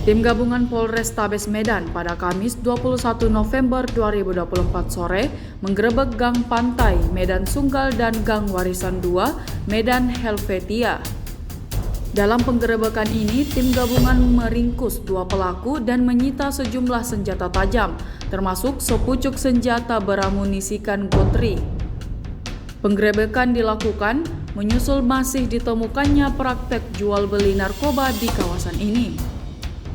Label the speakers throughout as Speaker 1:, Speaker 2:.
Speaker 1: Tim gabungan Polrestabes Medan pada Kamis 21 November 2024 sore menggerebek Gang Pantai Medan Sunggal dan Gang Warisan 2 Medan Helvetia. Dalam penggerebekan ini, tim gabungan meringkus 2 pelaku dan menyita sejumlah senjata tajam, termasuk sepucuk senjata beramunisikan Gotri. Penggerebekan dilakukan menyusul masih ditemukannya praktek jual beli narkoba di kawasan ini.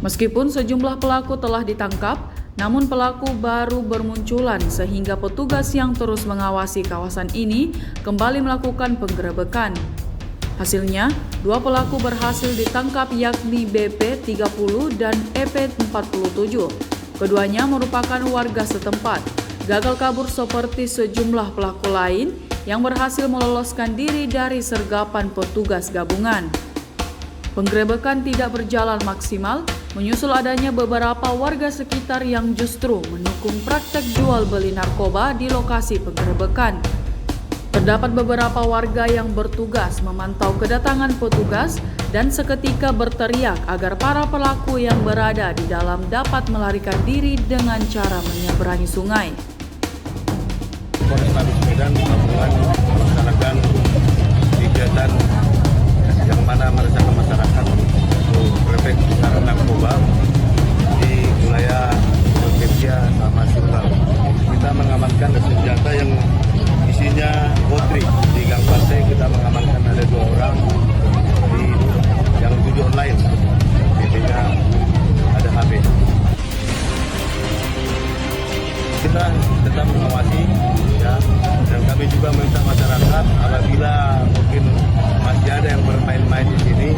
Speaker 1: Meskipun sejumlah pelaku telah ditangkap, namun pelaku baru bermunculan sehingga petugas yang terus mengawasi kawasan ini kembali melakukan penggerebekan. Hasilnya, 2 pelaku berhasil ditangkap yakni BP 30 dan EP 47. Keduanya merupakan warga setempat. Gagal kabur seperti sejumlah pelaku lain yang berhasil meloloskan diri dari sergapan petugas gabungan. Penggerebekan tidak berjalan maksimal, menyusul adanya beberapa warga sekitar yang justru mendukung praktek jual beli narkoba di lokasi penggerebekan. Terdapat beberapa warga yang bertugas memantau kedatangan petugas dan seketika berteriak agar para pelaku yang berada di dalam dapat melarikan diri dengan cara menyeberangi sungai.
Speaker 2: Polrestabes Medan melaksanakan kegiatan yang mana meresahkan masyarakat untuk praktek sarana narkoba di wilayah Helvetia sama Sunggal. Kita mengamankan senjata yang isinya Gotri. Di Gang Pantai kita mengamankan ada 2 orang yang judi online, intinya ada HP. Kita tetap mengawasi ya, dan kami juga meminta masyarakat apabila mungkin masih ada yang bermain-main di sini,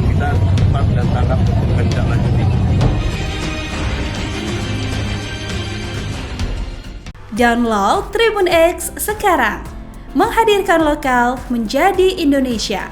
Speaker 2: kita cepat dan tangkap untuk menindaklanjuti.
Speaker 3: Download Tribun X sekarang, menghadirkan lokal menjadi Indonesia.